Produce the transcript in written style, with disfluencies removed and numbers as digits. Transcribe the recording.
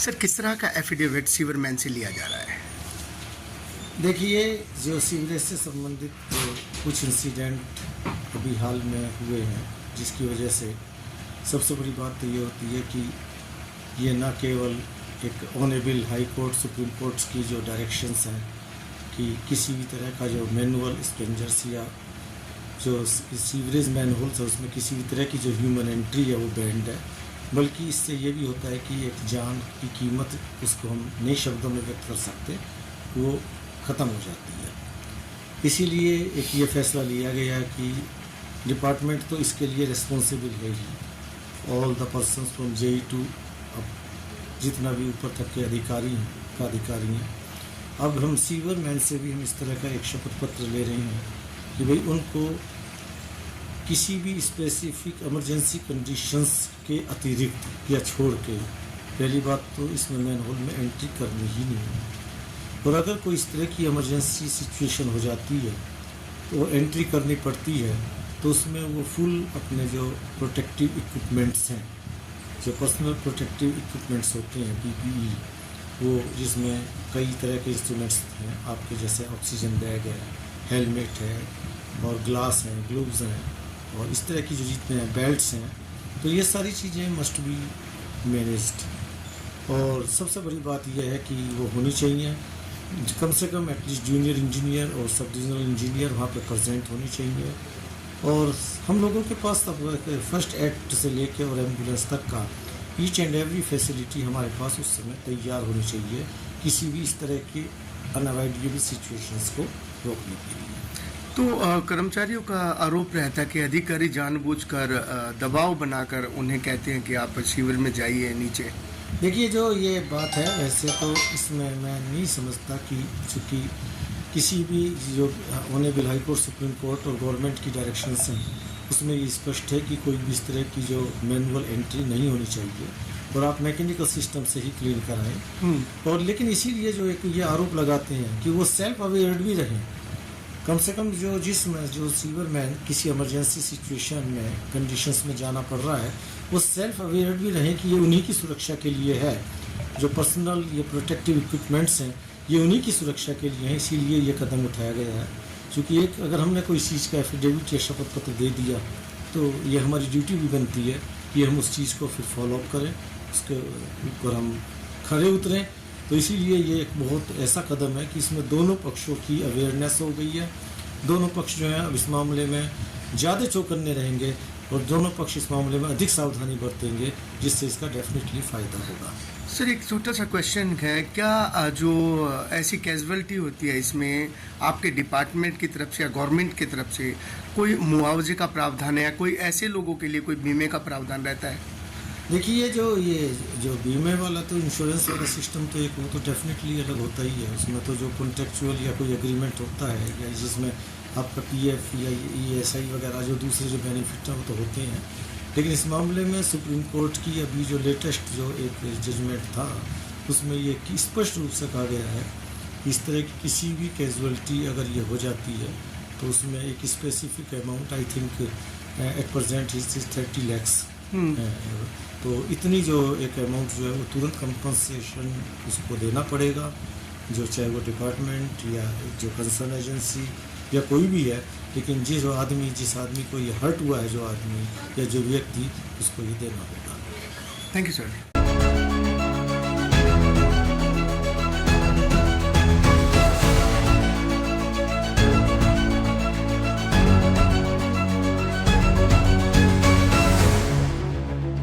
Sir, किस तरह का एफिडेविट सीवरमैन से लिया जा रहा है? देखिए, जो सीवरेज से संबंधित जो कुछ इंसिडेंट अभी हाल में हुए हैं, जिसकी वजह से सबसे बड़ी बात तो ये होती है कि ये न केवल एक honourable high court supreme courts की जो डायरेक्शंस हैं कि किसी भी तरह का जो मैनुअल स्ट्रेंजर्स या जो सीवरेज मैनहोल्स है उसमें किसी भी तरह की जो ह्यूमन एंट्री है वो बैंड है, बल्कि इससे ये भी होता है कि एक जान की कीमत, उसको हम नए शब्दों में व्यक्त कर सकते, वो ख़त्म हो जाती है। इसीलिए एक ये फैसला लिया गया कि डिपार्टमेंट तो इसके लिए रिस्पॉन्सिबल है ही। All the person from JE to अब जितना भी ऊपर तक के अधिकारी हैं, अब हम सीवरमैन से भी हम इस तरह का एक शपथ पत्र ले रहे हैं कि भाई उनको किसी भी स्पेसिफिक इमरजेंसी कंडीशंस के अतिरिक्त या छोड़ के पहली बात तो इसमें मैनहोल में एंट्री करनी ही नहीं है। और अगर कोई इस तरह की इमरजेंसी सिचुएशन हो जाती है तो एंट्री करनी पड़ती है, तो उसमें वो फुल अपने जो प्रोटेक्टिव इक्विपमेंट्स हैं, जो पर्सनल प्रोटेक्टिव इक्विपमेंट्स होते हैं PPE, वो जिसमें कई तरह के इंस्ट्रूमेंट्स हैं आपके, जैसे ऑक्सीजन बैग है, हेलमेट है और ग्लास हैं, ग्लोव्स हैं और इस तरह की जो जितने हैं बेल्ट्स हैं, तो ये सारी चीज़ें मस्ट बी मैनेज्ड। और सबसे बड़ी बात यह है कि वो होनी चाहिए, कम से कम एटलीस्ट जूनियर इंजीनियर और सब डिविजनल इंजीनियर वहाँ पे प्रेजेंट होनी चाहिए। और हम लोगों के पास तब फर्स्ट एड से लेकर और एम्बुलेंस तक का ईच एंड एवरी फैसिलिटी हमारे पास उस समय तैयार होनी चाहिए किसी भी इस तरह की अनअवॉइडेबल सिचुएशंस को रोकने के लिए। तो कर्मचारियों का आरोप रहता है कि अधिकारी जानबूझकर दबाव बनाकर उन्हें कहते हैं कि आप शिविर में जाइए नीचे। देखिए, जो ये बात है वैसे तो इसमें मैं नहीं समझता कि चूँकि किसी भी जो honourable high court supreme court और गवर्नमेंट की डायरेक्शंस हैं उसमें ये स्पष्ट है कि कोई भी इस तरह की जो मैनुअल एंट्री नहीं होनी चाहिए और आप मैकेनिकल सिस्टम से ही क्लीन कराएं। और लेकिन इसीलिए जो एक ये आरोप लगाते हैं कि वो सेल्फ अवेयर भी रहें, कम से कम जो सीवरमैन किसी इमरजेंसी सिचुएशन में कंडीशंस में जाना पड़ रहा है, वो सेल्फ अवेयर भी रहें कि ये उन्हीं की सुरक्षा के लिए है। जो पर्सनल ये प्रोटेक्टिव इक्विपमेंट्स हैं ये उन्हीं की सुरक्षा के लिए हैं, इसीलिए ये कदम उठाया गया है। क्योंकि एक अगर हमने कोई चीज़ का एफिडेविट या शपथ पत्र दे दिया तो ये हमारी ड्यूटी भी बनती है कि हम उस चीज़ को फिर फॉलोअप करें, उसके ऊपर हम खरे उतरें। तो इसीलिए ये एक बहुत ऐसा कदम है कि इसमें दोनों पक्षों की अवेयरनेस हो गई है। दोनों पक्ष जो हैं अब इस मामले में ज़्यादा चौकन्ने रहेंगे और दोनों पक्ष इस मामले में अधिक सावधानी बरतेंगे, जिससे इसका डेफिनेटली फ़ायदा होगा। सर, एक छोटा सा क्वेश्चन है, क्या जो ऐसी कैजुअलिटी होती है इसमें आपके डिपार्टमेंट की तरफ से या गवर्नमेंट की तरफ से कोई मुआवजे का प्रावधान है या कोई ऐसे लोगों के लिए कोई बीमे का प्रावधान रहता है? देखिए, ये जो बीमे वाला तो इंश्योरेंस वाला सिस्टम तो एक वो तो डेफिनेटली अलग होता ही है। उसमें तो जो कॉन्ट्रेक्चुअल या कोई एग्रीमेंट होता है या जिसमें आपका PF या ESI वगैरह जो दूसरे जो बेनिफिट हैं वो तो होते हैं। लेकिन इस मामले में सुप्रीम कोर्ट की अभी जो लेटेस्ट जो एक जजमेंट था उसमें ये स्पष्ट रूप से कहा गया है कि इस तरह की किसी भी कैजुअलिटी अगर ये हो जाती है तो उसमें एक specific amount, I think at present is 30 lakhs, तो इतनी जो एक अमाउंट जो है वो तुरंत कंपनसेशन उसको देना पड़ेगा, जो चाहे वो डिपार्टमेंट या जो कंसर्न एजेंसी या कोई भी है। लेकिन जिस आदमी को ये हर्ट हुआ है, जो आदमी या जो व्यक्ति, उसको ये देना होगा। Thank you sir.